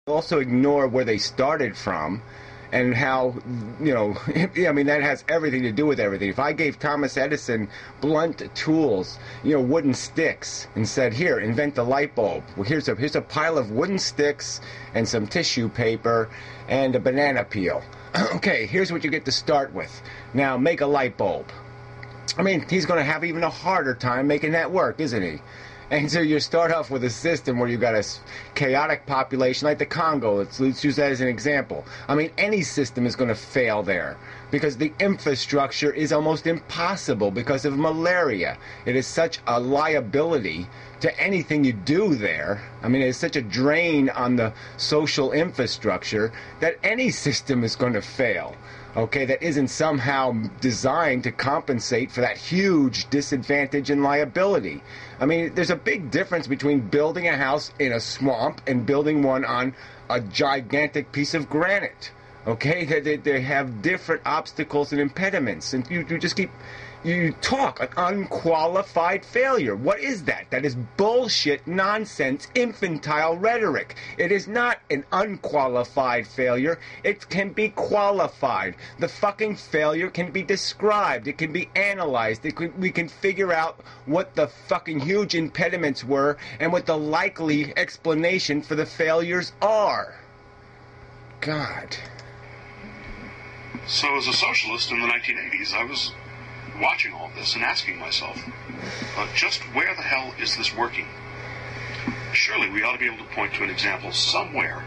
also ignore where they started from and how, I mean, that has everything to do with everything. If I gave Thomas Edison blunt tools, wooden sticks, and said, here, invent the light bulb. Well, here's a pile of wooden sticks and some tissue paper and a banana peel. Okay, here's what you get to start with. Now, make a light bulb. I mean, he's going to have even a harder time making that work, isn't he? And so you start off with a system where you've got a chaotic population like the Congo. Let's use that as an example. I mean, any system is going to fail there because the infrastructure is almost impossible because of malaria. It is such a liability to anything you do there. I mean, it's such a drain on the social infrastructure that any system is going to fail. Okay, that isn't somehow designed to compensate for that huge disadvantage and liability. I mean, there's a big difference between building a house in a swamp and building one on a gigantic piece of granite. Okay, they have different obstacles and impediments, and you just keep... You talk an unqualified failure. What is that? That is bullshit, nonsense, infantile rhetoric. It is not an unqualified failure. It can be qualified. The fucking failure can be described. It can be analyzed. We can figure out what the fucking huge impediments were and what the likely explanation for the failures are. God. So as a socialist in the 1980s, I was watching all this and asking myself, just where the hell is this working? Surely we ought to be able to point to an example somewhere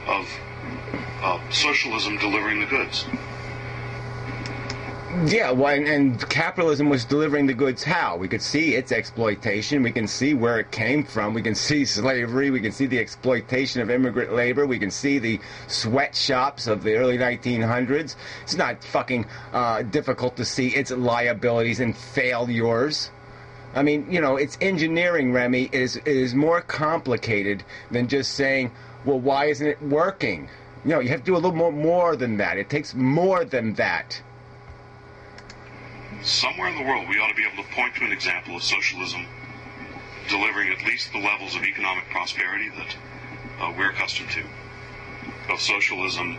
of socialism delivering the goods. Yeah, well, and capitalism was delivering the goods how? We could see its exploitation. We can see where it came from. We can see slavery. We can see the exploitation of immigrant labor. We can see the sweatshops of the early 1900s. It's not fucking difficult to see its liabilities and failures. I mean, it's engineering, Remy. It is more complicated than just saying, well, why isn't it working? You have to do a little more than that. It takes more than that. Somewhere in the world, we ought to be able to point to an example of socialism delivering at least the levels of economic prosperity that we're accustomed to. Of socialism...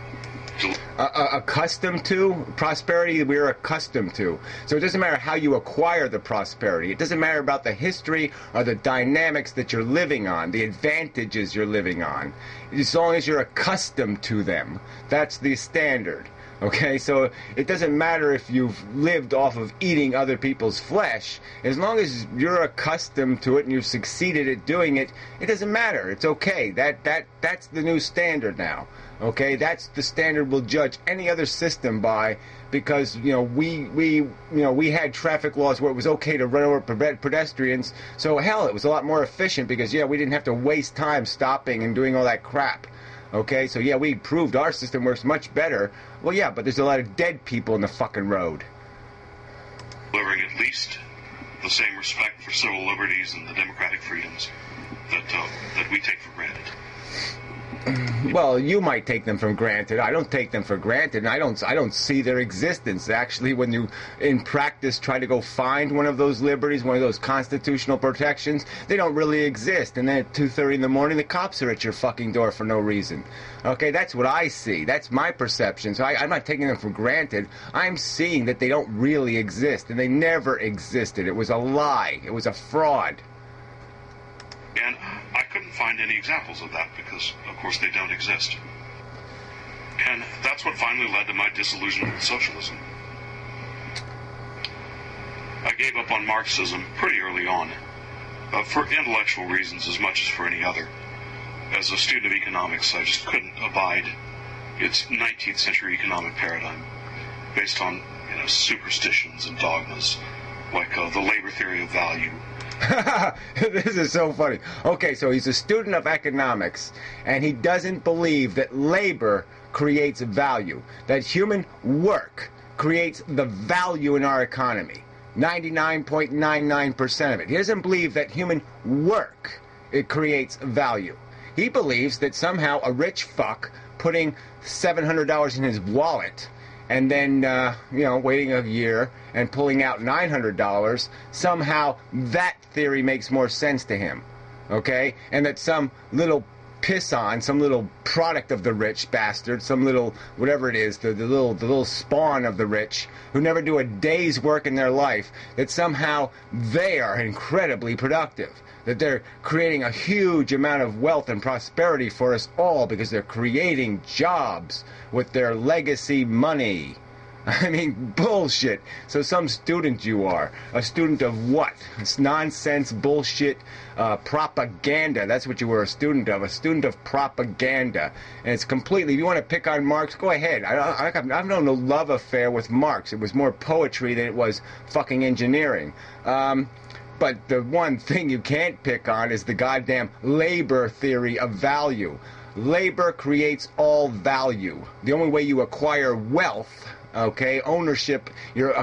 accustomed to? Prosperity we're accustomed to. So it doesn't matter how you acquire the prosperity. It doesn't matter about the history or the dynamics that you're living on, the advantages you're living on. As long as you're accustomed to them. That's the standard. Okay, so it doesn't matter if you've lived off of eating other people's flesh. As long as you're accustomed to it and you've succeeded at doing it, it doesn't matter. It's okay. That's the new standard now. Okay, that's the standard we'll judge any other system by, because we had traffic laws where it was okay to run over pedestrians. So hell, it was a lot more efficient because we didn't have to waste time stopping and doing all that crap. Okay, so we proved our system works much better. Well, yeah, but there's a lot of dead people in the fucking road. Delivering at least the same respect for civil liberties and the democratic freedoms that we take for granted. Well, you might take them for granted. I don't take them for granted, and I don't see their existence. Actually, when you, in practice, try to go find one of those liberties, one of those constitutional protections, they don't really exist. And then at 2:30 in the morning, the cops are at your fucking door for no reason. Okay, that's what I see. That's my perception. So I'm not taking them for granted. I'm seeing that they don't really exist, and they never existed. It was a lie. It was a fraud. And I couldn't find any examples of that because, of course, they don't exist. And that's what finally led to my disillusionment with socialism. I gave up on Marxism pretty early on, for intellectual reasons as much as for any other. As a student of economics, I just couldn't abide its 19th century economic paradigm based on superstitions and dogmas like the labor theory of value. This is so funny. Okay, so he's a student of economics, and he doesn't believe that labor creates value, that human work creates the value in our economy. 99.99% of it. He doesn't believe that human work, it creates value. He believes that somehow a rich fuck putting $700 in his wallet and then, waiting a year and pulling out $900, somehow that theory makes more sense to him, okay? And that some little piss on, some little product of the rich bastard, some little whatever it is, the little spawn of the rich who never do a day's work in their life, that somehow they are incredibly productive, that they're creating a huge amount of wealth and prosperity for us all because they're creating jobs with their legacy money. I mean, bullshit. So some student you are. A student of what? It's nonsense, bullshit, propaganda. That's what you were, a student of. A student of propaganda. And it's completely, if you want to pick on Marx, go ahead. I've known no love affair with Marx. It was more poetry than it was fucking engineering. But the one thing you can't pick on is the goddamn labor theory of value. Labor creates all value. The only way you acquire wealth, okay, ownership, you're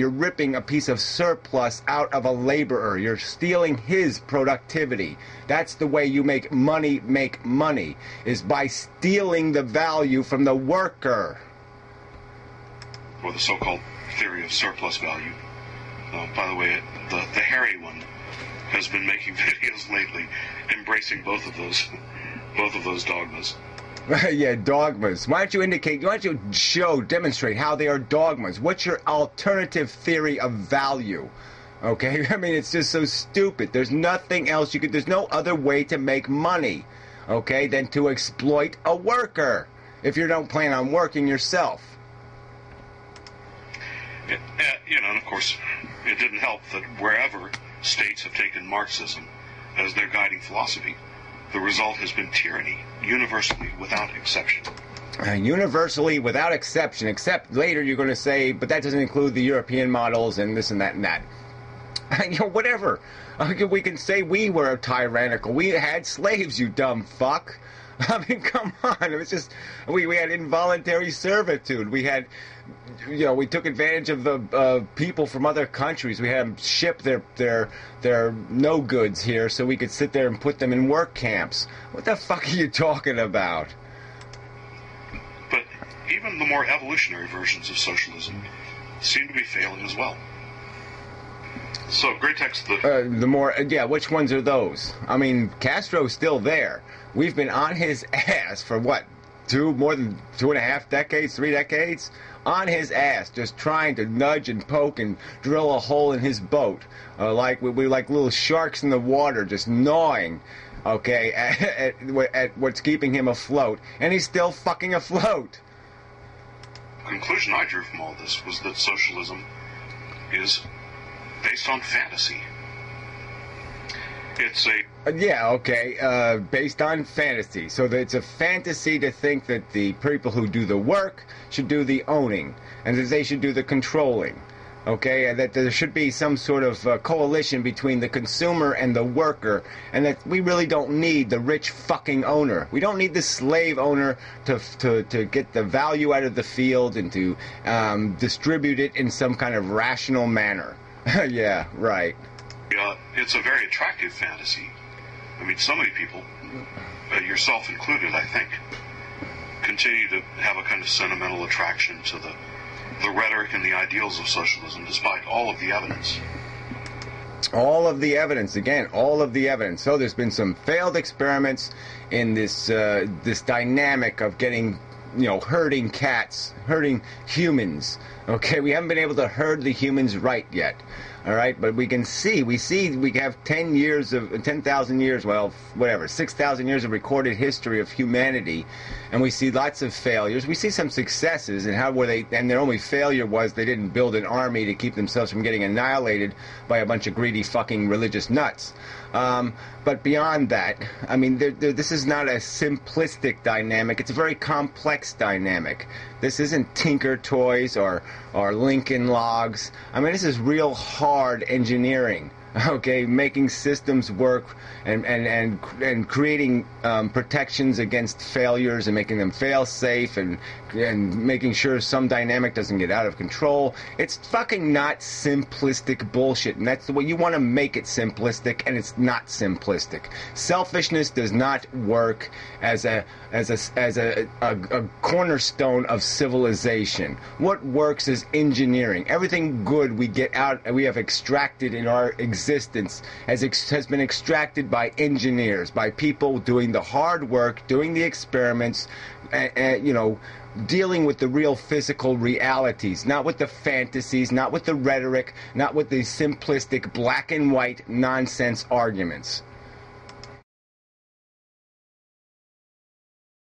ripping a piece of surplus out of a laborer. You're stealing his productivity. That's the way you make money, is by stealing the value from the worker. Or the so-called theory of surplus value. By the way, the hairy one has been making videos lately embracing both of those dogmas. Yeah, dogmas. Why don't you demonstrate how they are dogmas? What's your alternative theory of value? Okay? I mean, it's just so stupid. There's nothing else there's no other way to make money, okay, than to exploit a worker if you don't plan on working yourself. And of course, it didn't help that wherever states have taken Marxism as their guiding philosophy, the result has been tyranny, universally, without exception. Universally, without exception, except later you're going to say, but that doesn't include the European models and this and that and that. Whatever. We can say we were tyrannical. We had slaves, you dumb fuck. I mean, come on. It was just, we had involuntary servitude. We had, we took advantage of the people from other countries. We had them ship their no goods here so we could sit there and put them in work camps. What the fuck are you talking about? But even the more evolutionary versions of socialism seem to be failing as well. So, great text. Which ones are those? I mean, Castro's still there. We've been on his ass for what? More than 2.5 decades, 3 decades? On his ass, just trying to nudge and poke and drill a hole in his boat. Like we're like little sharks in the water, just gnawing, okay, at what's keeping him afloat. And he's still fucking afloat. The conclusion I drew from all this was that socialism is based on fantasy. It's based on fantasy. So that it's a fantasy to think that the people who do the work should do the owning, and that they should do the controlling. Okay, and that there should be some sort of coalition between the consumer and the worker, and that we really don't need the rich fucking owner. We don't need the slave owner to get the value out of the field and to distribute it in some kind of rational manner. Yeah, right. It's a very attractive fantasy. I mean, so many people, yourself included, I think, continue to have a kind of sentimental attraction to the rhetoric and the ideals of socialism, despite all of the evidence. All of the evidence, again, all of the evidence. So there's been some failed experiments in this dynamic of getting, herding cats, herding humans. Okay, we haven't been able to herd the humans right yet. All right, but we have 10,000 years, well, whatever, 6,000 years of recorded history of humanity, and we see lots of failures. We see some successes, and their only failure was they didn't build an army to keep themselves from getting annihilated by a bunch of greedy fucking religious nuts. But beyond that, I mean, this is not a simplistic dynamic. It's a very complex dynamic. This isn't Tinker Toys or Lincoln Logs. I mean, this is real hard engineering. Okay, making systems work and creating protections against failures and making them fail safe and making sure some dynamic doesn't get out of control. It's fucking not simplistic bullshit, and that's the way you want to make it simplistic, and it's not simplistic. Selfishness does not work as a cornerstone of civilization. What works is engineering. Everything good we get out, we have extracted in our existence existence has been extracted by engineers, by people doing the hard work, doing the experiments, dealing with the real physical realities, not with the fantasies, not with the rhetoric, not with the simplistic black and white nonsense arguments.